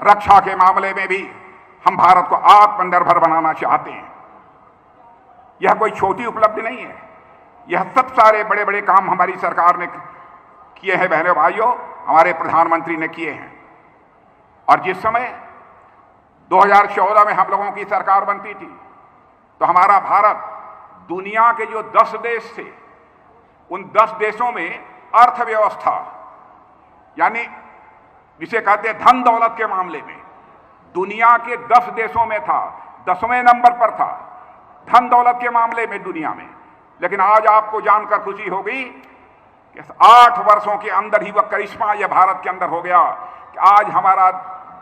रक्षा के मामले में भी हम भारत को आत्मनिर्भर बनाना चाहते हैं। यह कोई छोटी उपलब्धि नहीं है। यह सब सारे बड़े बड़े काम हमारी सरकार ने किए हैं बहनों भाइयों, हमारे प्रधानमंत्री ने किए हैं। और जिस समय 2014 में हम लोगों की सरकार बनती थी तो हमारा भारत दुनिया के जो 10 देश थे उन 10 देशों में अर्थव्यवस्था यानी जिसे कहते हैं धन दौलत के मामले में दुनिया के 10 देशों में था, 10वें नंबर पर था धन दौलत के मामले में दुनिया में। लेकिन आज आपको जानकर खुशी होगी कि 8 वर्षों के अंदर ही वह करिश्मा यह भारत के अंदर हो गया कि आज हमारा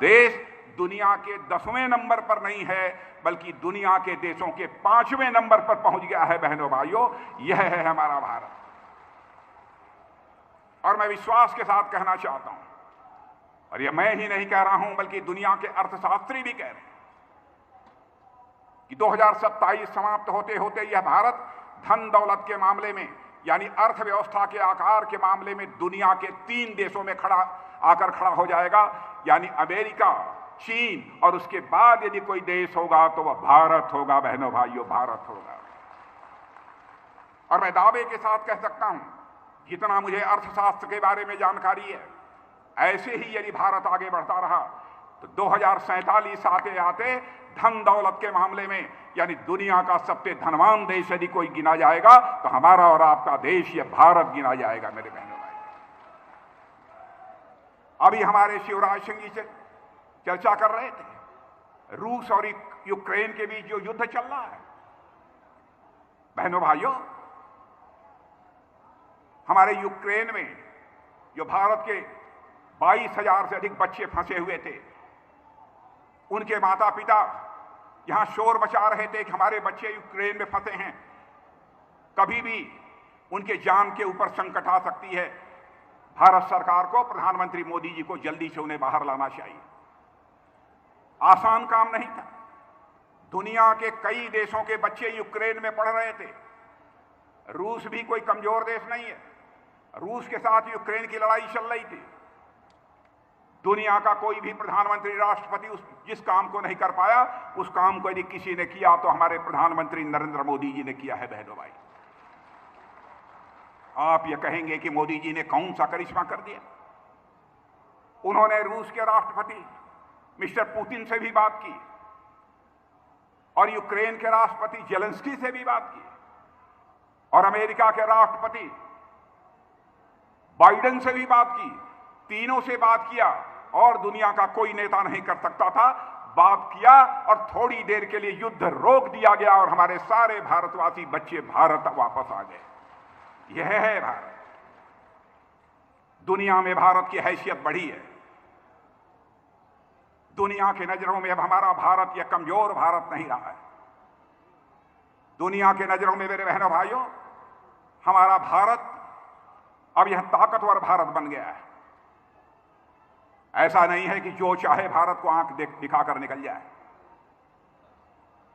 देश दुनिया के 10वें नंबर पर नहीं है बल्कि दुनिया के देशों के 5वें नंबर पर पहुंच गया है बहनों भाइयों। यह है हमारा भारत। और मैं विश्वास के साथ कहना चाहता हूं, और यह मैं ही नहीं कह रहा हूं बल्कि दुनिया के अर्थशास्त्री भी कह रहे हैं कि 2027 समाप्त होते होते यह भारत धन दौलत के मामले में यानी अर्थव्यवस्था के आकार के मामले में दुनिया के 3 देशों में आकर खड़ा हो जाएगा, यानी अमेरिका, चीन और उसके बाद यदि कोई देश होगा तो वह भारत होगा बहनों भाइयों, भारत होगा। और मैं दावे के साथ कह सकता हूं, जितना मुझे अर्थशास्त्र के बारे में जानकारी है, ऐसे ही यदि भारत आगे बढ़ता रहा तो 2047 आते आते धन दौलत के मामले में यानी दुनिया का सबसे धनवान देश यदि कोई गिना जाएगा तो हमारा और आपका देश यह भारत गिना जाएगा मेरे बहनों भाई। अभी हमारे शिवराज सिंह जी से चर्चा कर रहे थे रूस और यूक्रेन के बीच जो युद्ध चल रहा है। बहनों भाइयों, हमारे यूक्रेन में जो भारत के 22,000 से अधिक बच्चे फंसे हुए थे, उनके माता पिता यहां शोर मचा रहे थे कि हमारे बच्चे यूक्रेन में फंसे हैं, कभी भी उनके जान के ऊपर संकट आ सकती है। भारत सरकार को, प्रधानमंत्री मोदी जी को जल्दी से उन्हें बाहर लाना चाहिए। आसान काम नहीं था। दुनिया के कई देशों के बच्चे यूक्रेन में पढ़ रहे थे। रूस भी कोई कमजोर देश नहीं है। रूस के साथ यूक्रेन की लड़ाई चल रही थी। दुनिया का कोई भी प्रधानमंत्री, राष्ट्रपति जिस काम को नहीं कर पाया उस काम को यदि किसी ने किया तो हमारे प्रधानमंत्री नरेंद्र मोदी जी ने किया है बहनों भाई। आप ये कहेंगे कि मोदी जी ने कौन सा करिश्मा कर दिया। उन्होंने रूस के राष्ट्रपति मिस्टर पुतिन से भी बात की और यूक्रेन के राष्ट्रपति जेलेंस्की से भी बात की और अमेरिका के राष्ट्रपति बाइडेन से भी बात की। तीनों से बात किया और दुनिया का कोई नेता नहीं कर सकता था। बात किया और थोड़ी देर के लिए युद्ध रोक दिया गया और हमारे सारे भारतवासी बच्चे भारत वापस आ गए। यह है भारत। दुनिया में भारत की हैसियत बढ़ी है। दुनिया की नजरों में अब हमारा भारत यह कमजोर भारत नहीं रहा है। दुनिया के नजरों में मेरे बहनों भाइयों, हमारा भारत अब यह ताकतवर भारत बन गया है। ऐसा नहीं है कि जो चाहे भारत को आंख दिखाकर निकल जाए।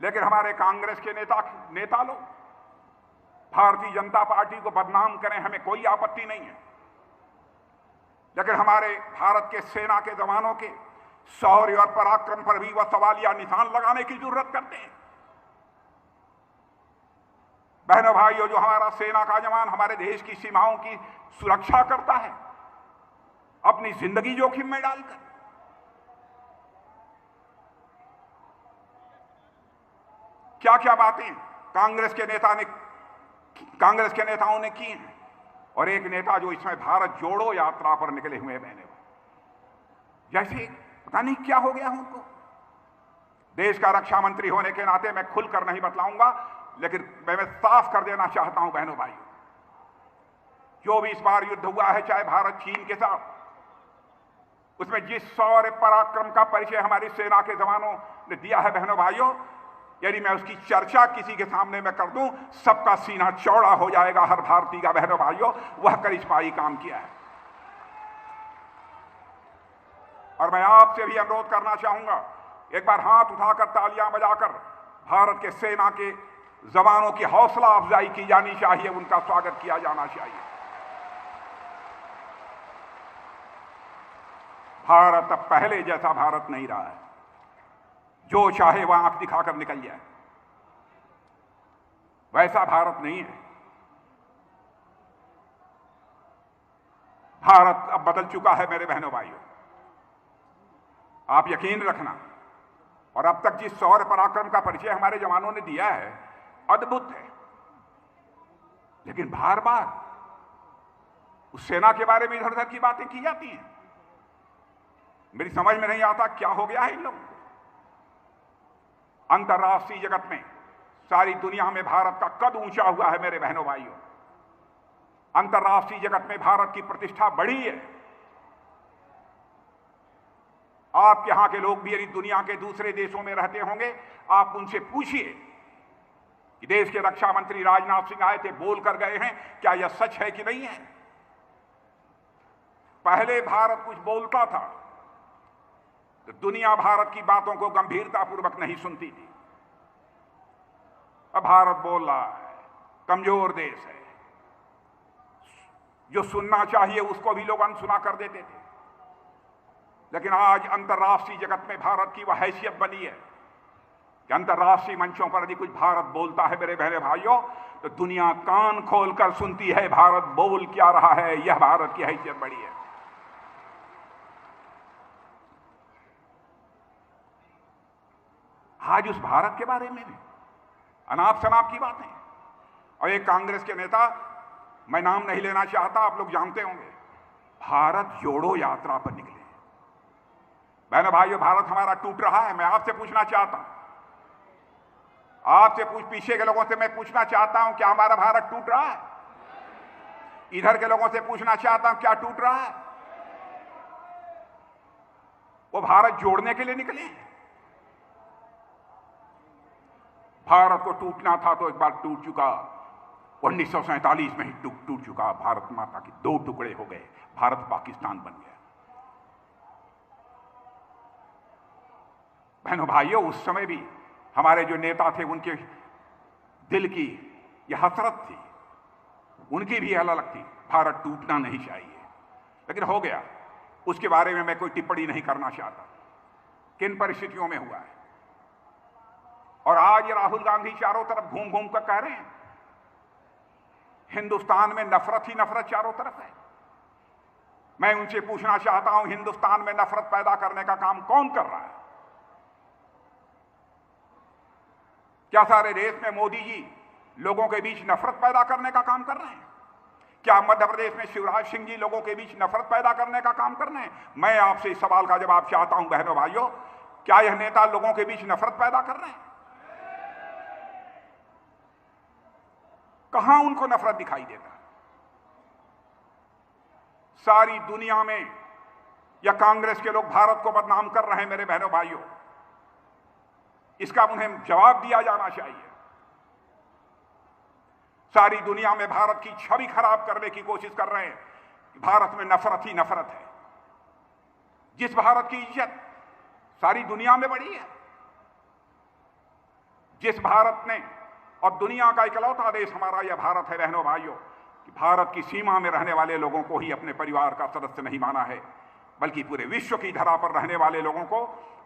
लेकिन हमारे कांग्रेस के नेता लोग भारतीय जनता पार्टी को बदनाम करें, हमें कोई आपत्ति नहीं है। लेकिन हमारे भारत के सेना के जवानों के शौर्य और पराक्रम पर भी वह सवालिया निशान लगाने की जरूरत करते हैं। बहनों भाइयों, जो हमारा सेना का जवान हमारे देश की सीमाओं की सुरक्षा करता है अपनी जिंदगी जोखिम में डालकर, क्या क्या बातें कांग्रेस के नेताओं ने की हैं। और एक नेता जो इसमें भारत जोड़ो यात्रा पर निकले हुए बहने, जैसे पता नहीं क्या हो गया उनको। देश का रक्षा मंत्री होने के नाते मैं खुलकर नहीं बतलाऊंगा, लेकिन मैं साफ कर देना चाहता हूं बहनों भाइयों, जो भी इस बार युद्ध हुआ है चाहे भारत चीन के साथ, उसमें जिस शौर्य पराक्रम का परिचय हमारी सेना के जवानों ने दिया है बहनों भाइयों, यदि मैं उसकी चर्चा किसी के सामने में कर दूं सबका सीना चौड़ा हो जाएगा हर भारतीय का। बहनों भाइयों, वह करिश्माई काम किया है। और मैं आपसे भी अनुरोध करना चाहूंगा, एक बार हाथ उठाकर तालियां बजाकर भारत के सेना के जवानों की हौसला अफजाई की जानी चाहिए, उनका स्वागत किया जाना चाहिए। भारत अब पहले जैसा भारत नहीं रहा है, जो चाहे वह आंख दिखाकर निकल जाए, वैसा भारत नहीं है। भारत अब बदल चुका है मेरे बहनों भाइयों, आप यकीन रखना। और अब तक जिस शौर्य पराक्रम का परिचय हमारे जवानों ने दिया है, अद्भुत है। लेकिन बार बार उस सेना के बारे में इधर उधर की बातें की जाती हैं। मेरी समझ में नहीं आता क्या हो गया है इन लोगों को। अंतर्राष्ट्रीय जगत में, सारी दुनिया में भारत का कद ऊंचा हुआ है मेरे बहनों भाइयों। अंतर्राष्ट्रीय जगत में भारत की प्रतिष्ठा बढ़ी है। आपके यहां के लोग भी यदि दुनिया के दूसरे देशों में रहते होंगे, आप उनसे पूछिए कि देश के रक्षा मंत्री राजनाथ सिंह आए थे, बोल कर गए हैं, क्या यह सच है कि नहीं है। पहले भारत कुछ बोलता था तो दुनिया भारत की बातों को गंभीरतापूर्वक नहीं सुनती थी। अब भारत बोल रहा है, कमजोर देश है, जो सुनना चाहिए उसको भी लोग अनसुना कर देते थे। लेकिन आज अंतर्राष्ट्रीय जगत में भारत की वह हैसियत बनी है कि अंतर्राष्ट्रीय मंचों पर यदि कुछ भारत बोलता है मेरे बहने भाइयों, तो दुनिया कान खोलकर सुनती है भारत बोल क्या रहा है। यह भारत की हैसियत बड़ी है। आज उस भारत के बारे में भी अनाप शनाप की बातें। और एक कांग्रेस के नेता, मैं नाम नहीं लेना चाहता, आप लोग जानते होंगे, भारत जोड़ो यात्रा पर निकले। बहनों भाइयों, भारत हमारा टूट रहा है। मैं आपसे पूछना चाहता हूं, आपसे पीछे के लोगों से मैं पूछना चाहता हूं, क्या हमारा भारत टूट रहा है? इधर के लोगों से पूछना चाहता हूं, क्या टूट रहा है? वो भारत जोड़ने के लिए निकले। भारत को टूटना था तो एक बार टूट चुका, 1947 में ही टूट चुका। भारत माता के दो टुकड़े हो गए, भारत पाकिस्तान बन गया। बहनों भाइयों, उस समय भी हमारे जो नेता थे, उनके दिल की यह हसरत थी, उनकी भी अलग थी, भारत टूटना नहीं चाहिए। लेकिन हो गया, उसके बारे में मैं कोई टिप्पणी नहीं करना चाहता, किन परिस्थितियों में हुआ है। और आज राहुल गांधी चारों तरफ घूम घूम कर कह रहे हैं हिंदुस्तान में नफरत ही नफरत चारों तरफ है। मैं उनसे पूछना चाहता हूं, हिंदुस्तान में नफरत पैदा करने का काम कौन कर रहा है? क्या सारे देश में मोदी जी लोगों के बीच नफरत पैदा करने का काम कर रहे हैं? क्या मध्य प्रदेश में शिवराज सिंह जी लोगों के बीच नफरत पैदा करने का काम कर रहे हैं? मैं आपसे इस सवाल का जवाब चाहता हूं बहनों भाइयों, क्या यह नेता लोगों के बीच नफरत पैदा कर रहे हैं? कहां उनको नफरत दिखाई देता? सारी दुनिया में या कांग्रेस के लोग भारत को बदनाम कर रहे हैं मेरे बहनों भाइयों, इसका उन्हें जवाब दिया जाना चाहिए। सारी दुनिया में भारत की छवि खराब करने की कोशिश कर रहे हैं कि भारत में नफरत ही नफरत है। जिस भारत की इज्जत सारी दुनिया में बढ़ी है, जिस भारत ने, और दुनिया का इकलौता देश हमारा यह भारत है बहनों भाइयों, कि भारत की सीमा में रहने वाले लोगों को ही अपने परिवार का सदस्य नहीं माना है, बल्कि पूरे विश्व की धरा पर रहने वाले लोगों को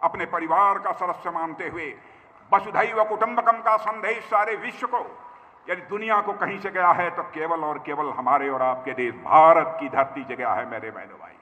अपने परिवार का सदस्य मानते हुए वसुधैव कुटुंबकम का संदेश सारे विश्व को, यदि दुनिया को कहीं से गया है तो केवल और केवल हमारे और आपके देश भारत की धरती से गया है मेरे बहनों भाई।